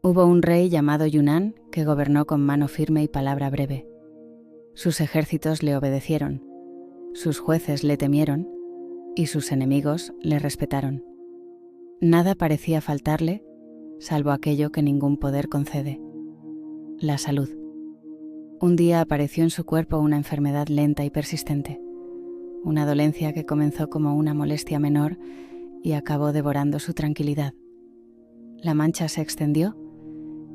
Hubo un rey llamado Yunnan que gobernó con mano firme y palabra breve. Sus ejércitos le obedecieron, sus jueces le temieron y sus enemigos le respetaron. Nada parecía faltarle, salvo aquello que ningún poder concede: la salud. Un día apareció en su cuerpo una enfermedad lenta y persistente, una dolencia que comenzó como una molestia menor y acabó devorando su tranquilidad. La mancha se extendió,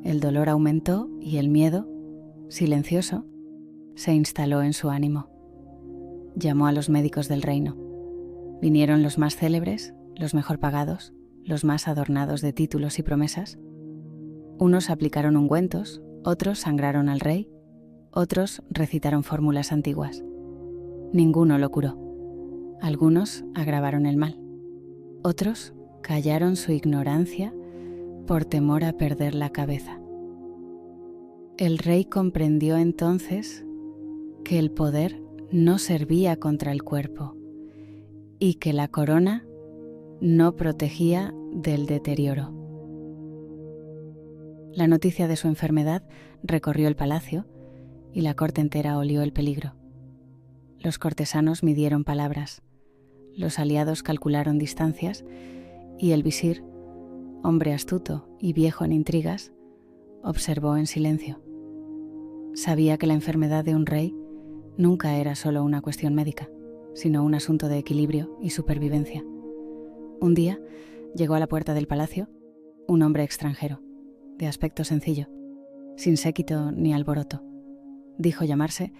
el dolor aumentó y el miedo, silencioso, se instaló en su ánimo. Llamó a los médicos del reino. Vinieron los más célebres, los mejor pagados, los más adornados de títulos y promesas. Unos aplicaron ungüentos, otros sangraron al rey, otros recitaron fórmulas antiguas. Ninguno lo curó. Algunos agravaron el mal. Otros callaron su ignorancia por temor a perder la cabeza. El rey comprendió entonces que el poder no servía contra el cuerpo y que la corona no protegía del deterioro. La noticia de su enfermedad recorrió el palacio y la corte entera olió el peligro. Los cortesanos midieron palabras, los aliados calcularon distancias y el visir, hombre astuto y viejo en intrigas, observó en silencio. Sabía que la enfermedad de un rey nunca era solo una cuestión médica, sino un asunto de equilibrio y supervivencia. Un día llegó a la puerta del palacio un hombre extranjero, de aspecto sencillo, sin séquito ni alboroto. Dijo llamarse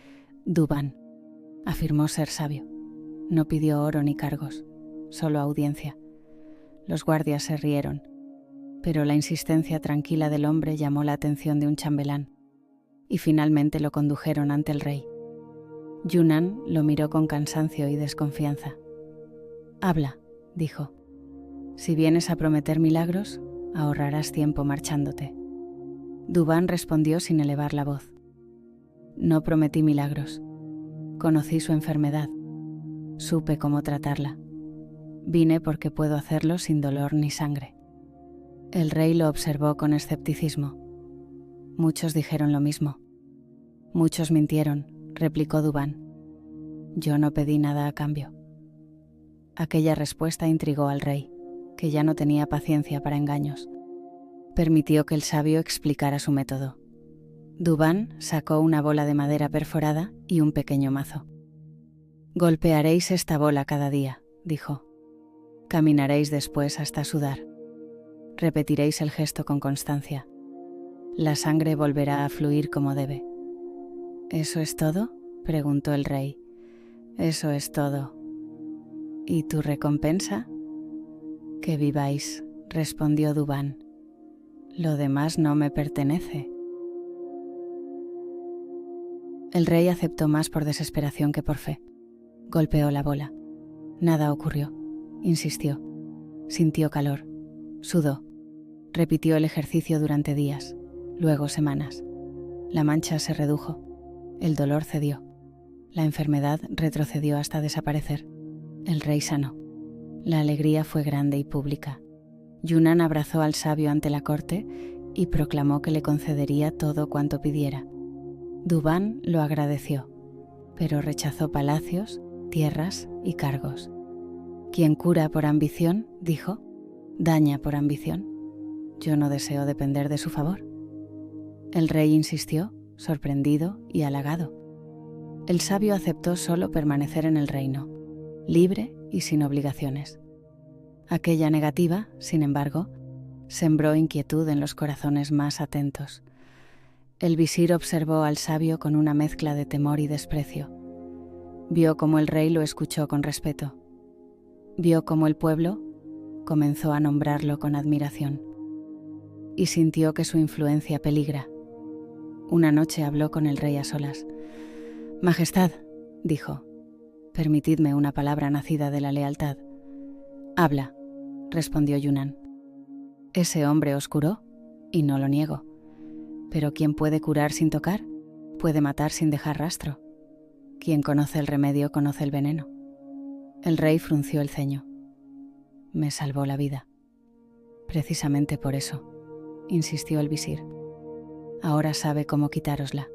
Dubán. Afirmó ser sabio. No pidió oro ni cargos, solo audiencia. Los guardias se rieron, pero la insistencia tranquila del hombre llamó la atención de un chambelán, y finalmente lo condujeron ante el rey. Yunnan lo miró con cansancio y desconfianza. «Habla», dijo. «Si vienes a prometer milagros, ahorrarás tiempo marchándote». Dubán respondió sin elevar la voz. «No prometí milagros. Conocí su enfermedad. Supe cómo tratarla. Vine porque puedo hacerlo sin dolor ni sangre». El rey lo observó con escepticismo. Muchos dijeron lo mismo. Muchos mintieron, replicó Dubán. Yo no pedí nada a cambio. Aquella respuesta intrigó al rey, que ya no tenía paciencia para engaños. Permitió que el sabio explicara su método. Dubán sacó una bola de madera perforada y un pequeño mazo. «Golpearéis esta bola cada día», dijo. «Caminaréis después hasta sudar. Repetiréis el gesto con constancia. La sangre volverá a fluir como debe». «¿Eso es todo?», preguntó el rey. «Eso es todo». «¿Y tu recompensa?». «Que viváis», respondió Dubán. «Lo demás no me pertenece». El rey aceptó más por desesperación que por fe. Golpeó la bola. Nada ocurrió. Insistió. Sintió calor. Sudó. Repitió el ejercicio durante días, luego semanas. La mancha se redujo. El dolor cedió. La enfermedad retrocedió hasta desaparecer. El rey sanó. La alegría fue grande y pública. Yunnan abrazó al sabio ante la corte y proclamó que le concedería todo cuanto pidiera. Dubán lo agradeció, pero rechazó palacios, tierras y cargos. «Quien cura por ambición», dijo, «daña por ambición. Yo no deseo depender de su favor». El rey insistió, sorprendido y halagado. El sabio aceptó solo permanecer en el reino, libre y sin obligaciones. Aquella negativa, sin embargo, sembró inquietud en los corazones más atentos. El visir observó al sabio con una mezcla de temor y desprecio. Vio cómo el rey lo escuchó con respeto. Vio cómo el pueblo comenzó a nombrarlo con admiración. Y sintió que su influencia peligra. Una noche habló con el rey a solas. «Majestad», dijo, «permitidme una palabra nacida de la lealtad». «Habla», respondió Yunnan. «Ese hombre os curó, y no lo niego. Pero quien puede curar sin tocar, puede matar sin dejar rastro. Quien conoce el remedio conoce el veneno». El rey frunció el ceño. «Me salvó la vida. Precisamente por eso. insistió el visir. Ahora sabe cómo quitárosla.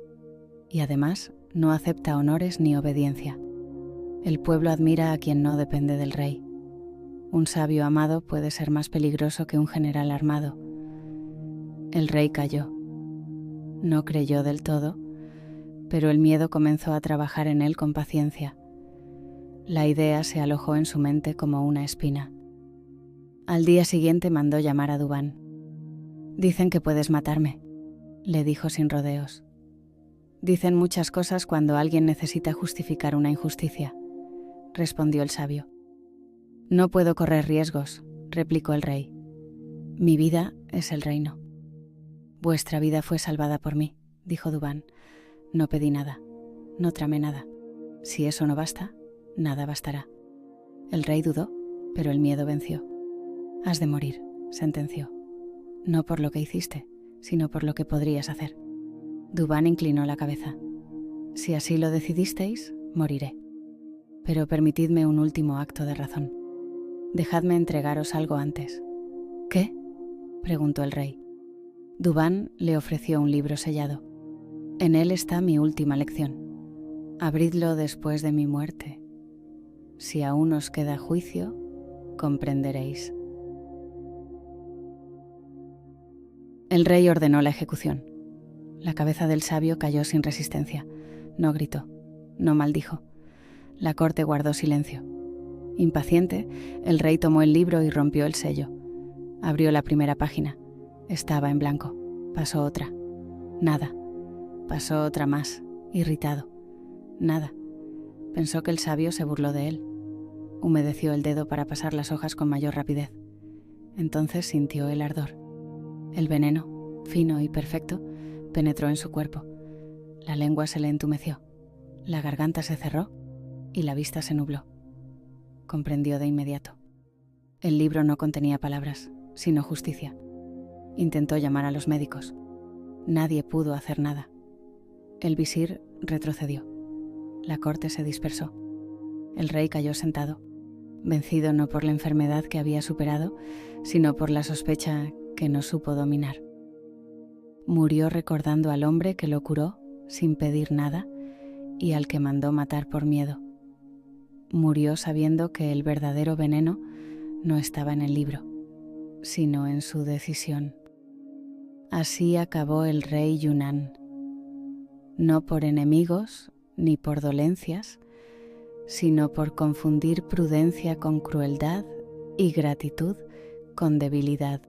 Y además no acepta honores ni obediencia. El pueblo admira a quien no depende del rey. Un sabio amado puede ser más peligroso que un general armado. El rey calló. No creyó del todo, pero el miedo comenzó a trabajar en él con paciencia. La idea se alojó en su mente como una espina. Al día siguiente mandó llamar a Dubán. «Dicen que puedes matarme», le dijo sin rodeos. «Dicen muchas cosas cuando alguien necesita justificar una injusticia», respondió el sabio. «No puedo correr riesgos», replicó el rey. «Mi vida es el reino». «Vuestra vida fue salvada por mí», dijo Dubán. «No pedí nada, no tramé nada. Si eso no basta, nada bastará». El rey dudó, pero el miedo venció. «Has de morir», sentenció. «No por lo que hiciste, sino por lo que podrías hacer». Dubán inclinó la cabeza. «Si así lo decidisteis, moriré. Pero permitidme un último acto de razón. Dejadme entregaros algo antes». «¿Qué?», preguntó el rey. Dubán le ofreció un libro sellado. «En él está mi última lección. Abridlo después de mi muerte. Si aún os queda juicio, comprenderéis». El rey ordenó la ejecución. La cabeza del sabio cayó sin resistencia. No gritó, no maldijo. La corte guardó silencio. Impaciente, el rey tomó el libro y rompió el sello. Abrió la primera página. Estaba en blanco. Pasó otra. Nada. Pasó otra más, irritado. Nada. Pensó que el sabio se burló de él. Humedeció el dedo para pasar las hojas con mayor rapidez. Entonces sintió el ardor. El veneno, fino y perfecto, penetró en su cuerpo. La lengua se le entumeció. La garganta se cerró y la vista se nubló. Comprendió de inmediato. El libro no contenía palabras, sino justicia. Intentó llamar a los médicos. Nadie pudo hacer nada. El visir retrocedió. La corte se dispersó. El rey cayó sentado, vencido no por la enfermedad que había superado, sino por la sospecha que no supo dominar. Murió recordando al hombre que lo curó sin pedir nada y al que mandó matar por miedo. Murió sabiendo que el verdadero veneno no estaba en el libro, sino en su decisión. Así acabó el rey Yunnan, no por enemigos ni por dolencias, sino por confundir prudencia con crueldad y gratitud con debilidad.